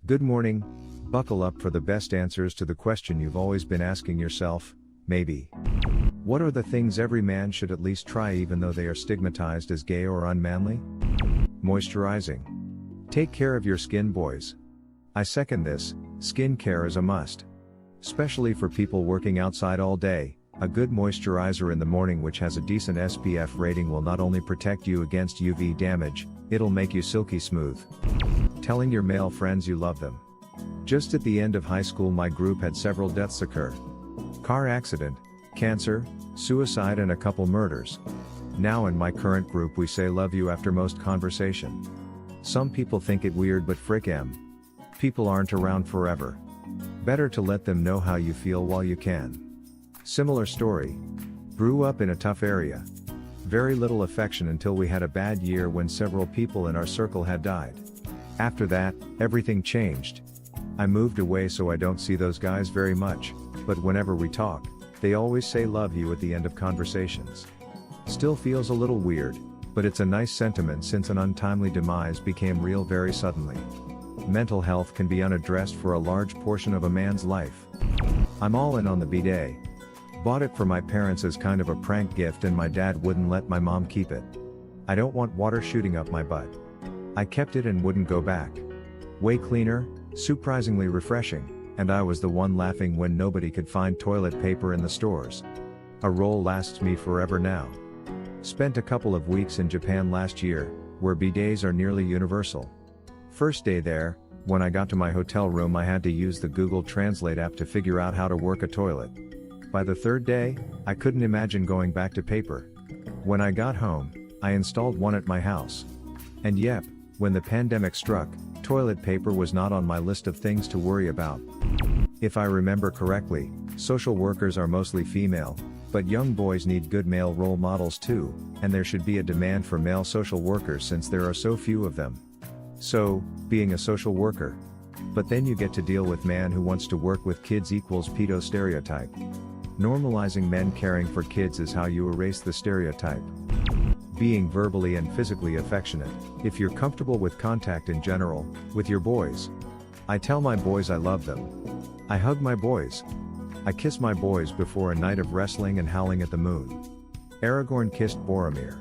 Good morning. Buckle up for the best answers to the question you've always been asking yourself, maybe. What are the things every man should at least try even though they are stigmatized as gay or unmanly? Moisturizing. Take care of your skin, boys. I second this. Skin care is a must. Especially for people working outside all day, a good moisturizer in the morning which has a decent SPF rating will not only protect you against UV damage, it'll make you silky smooth. Telling your male friends you love them. Just at the end of high school my group had several deaths occur. Car accident, cancer, suicide and a couple murders. Now in my current group we say love you after most conversation. Some people think it weird but frick em. People aren't around forever. Better to let them know how you feel while you can. Similar story. Grew up in a tough area. Very little affection until we had a bad year when several people in our circle had died. After that, everything changed. I moved away so I don't see those guys very much, but whenever we talk, they always say love you at the end of conversations. Still feels a little weird, but it's a nice sentiment since an untimely demise became real very suddenly. Mental health can be unaddressed for a large portion of a man's life. I'm all in on the bidet. Bought it for my parents as kind of a prank gift and my dad wouldn't let my mom keep it. I don't want water shooting up my butt. I kept it and wouldn't go back. Way cleaner, surprisingly refreshing, and I was the one laughing when nobody could find toilet paper in the stores. A roll lasts me forever now. Spent a couple of weeks in Japan last year, where bidets are nearly universal. First day there, when I got to my hotel room I had to use the Google Translate app to figure out how to work a toilet. By the third day, I couldn't imagine going back to paper. When I got home, I installed one at my house. And yep, when the pandemic struck, toilet paper was not on my list of things to worry about. If I remember correctly, social workers are mostly female, but young boys need good male role models too, and there should be a demand for male social workers since there are so few of them. So, being a social worker. But then you get to deal with man who wants to work with kids equals pedo stereotype. Normalizing men caring for kids is how you erase the stereotype. Being verbally and physically affectionate, if you're comfortable with contact in general, with your boys. I tell my boys I love them. I hug my boys. I kiss my boys before a night of wrestling and howling at the moon. Aragorn kissed Boromir.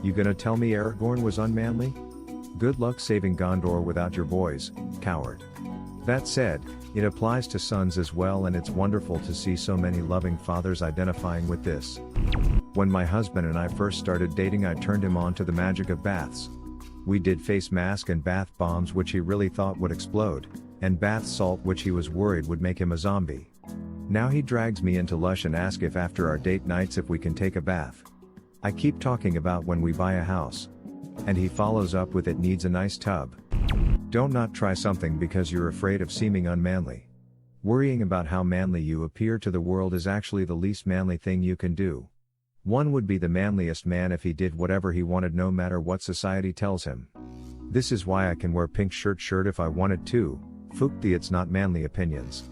You gonna tell me Aragorn was unmanly? Good luck saving Gondor without your boys, coward. That said, it applies to sons as well and it's wonderful to see so many loving fathers identifying with this. When my husband and I first started dating I turned him on to the magic of baths. We did face mask and bath bombs which he really thought would explode, and bath salt which he was worried would make him a zombie. Now he drags me into Lush and asks if after our date nights if we can take a bath. I keep talking about when we buy a house. And he follows up with it needs a nice tub. Don't not try something because you're afraid of seeming unmanly. Worrying about how manly you appear to the world is actually the least manly thing you can do. One would be the manliest man if he did whatever he wanted no matter what society tells him. This is why I can wear pink shirt if I wanted to, fuck the it's not manly opinions.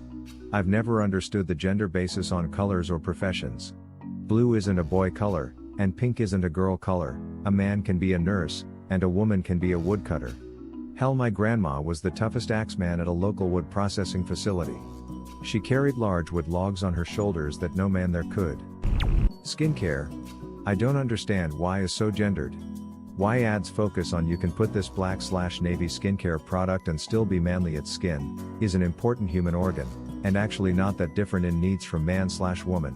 I've never understood the gender basis on colors or professions. Blue isn't a boy color, and pink isn't a girl color. A man can be a nurse, and a woman can be a woodcutter. Hell, my grandma was the toughest axeman at a local wood processing facility. She carried large wood logs on her shoulders that no man there could. Skincare. I don't understand why is so gendered. Why ads focus on you can put this black/navy skincare product and still be manly. Its skin is an important human organ, and actually not that different in needs from man/woman.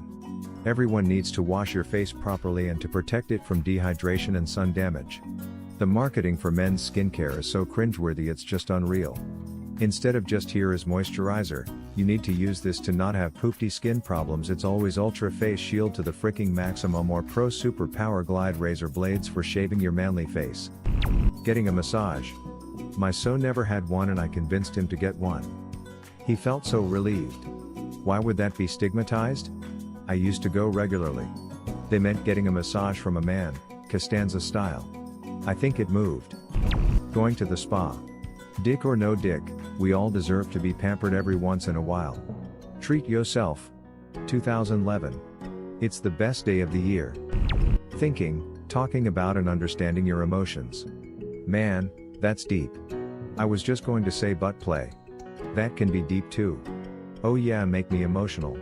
Everyone needs to wash your face properly and to protect it from dehydration and sun damage. The marketing for men's skincare is so cringeworthy it's just unreal. Instead of just here is moisturizer, you need to use this to not have poofy skin problems. It's always Ultra Face Shield to the fricking maximum or Pro Super Power Glide razor blades for shaving your manly face. Getting a massage. My son never had one and I convinced him to get one. He felt so relieved. Why would that be stigmatized? I used to go regularly. They meant getting a massage from a man, Costanza style. I think it moved. Going to the spa. Dick or no dick, we all deserve to be pampered every once in a while. Treat yourself. 2011. It's the best day of the year. Thinking, talking about and understanding your emotions. Man, that's deep. I was just going to say butt play. That can be deep too. Oh yeah, make me emotional.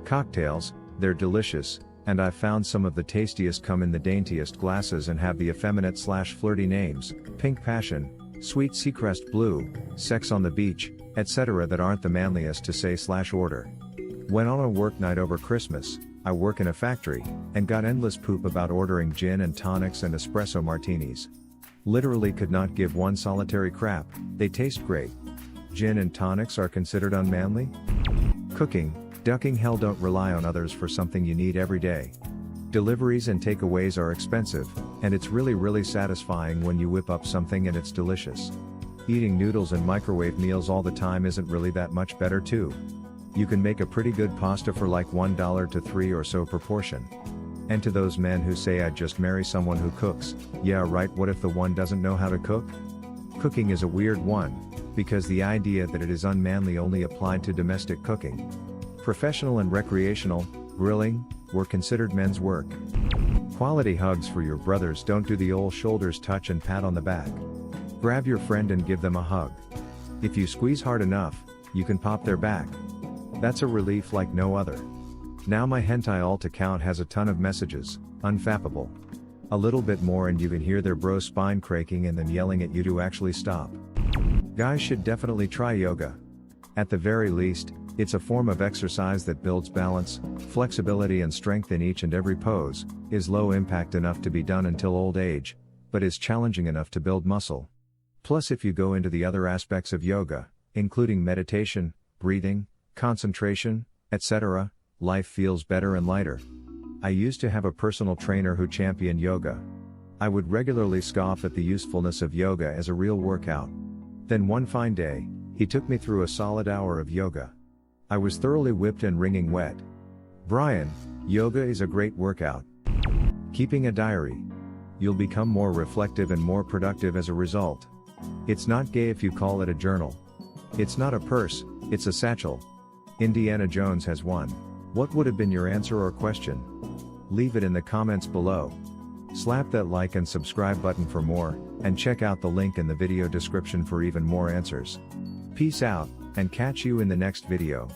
Cocktails, they're delicious, and I've found some of the tastiest come in the daintiest glasses and have the effeminate/flirty names, Pink Passion, Sweet Seacrest Blue, Sex on the Beach, etc. that aren't the manliest to say/order. Went on a work night over Christmas. I work in a factory, and got endless poop about ordering gin and tonics and espresso martinis. Literally could not give one solitary crap, they taste great. Gin and tonics are considered unmanly? Cooking, ducking hell, don't rely on others for something you need every day. Deliveries and takeaways are expensive, and it's really satisfying when you whip up something and it's delicious. Eating noodles and microwave meals all the time isn't really that much better too. You can make a pretty good pasta for like $1 to $3 or so per portion. And to those men who say I'd just marry someone who cooks, yeah right, what if the one doesn't know how to cook? Cooking is a weird one, because the idea that it is unmanly only applied to domestic cooking. Professional and recreational, grilling, were considered men's work. Quality hugs for your brothers, don't do the old shoulders touch and pat on the back. Grab your friend and give them a hug. If you squeeze hard enough, you can pop their back. That's a relief like no other. Now my hentai alt account has a ton of messages, unfappable. A little bit more and you can hear their bro spine cracking and them yelling at you to actually stop. Guys should definitely try yoga. At the very least, it's a form of exercise that builds balance, flexibility and strength in each and every pose, is low impact enough to be done until old age, but is challenging enough to build muscle. Plus if you go into the other aspects of yoga, including meditation, breathing, concentration, etc., life feels better and lighter. I used to have a personal trainer who championed yoga. I would regularly scoff at the usefulness of yoga as a real workout. Then one fine day, he took me through a solid hour of yoga. I was thoroughly whipped and wringing wet. Brian, yoga is a great workout. Keeping a diary. You'll become more reflective and more productive as a result. It's not gay if you call it a journal. It's not a purse, it's a satchel. Indiana Jones has one. What would have been your answer or question? Leave it in the comments below. Slap that like and subscribe button for more, and check out the link in the video description for even more answers. Peace out, and catch you in the next video.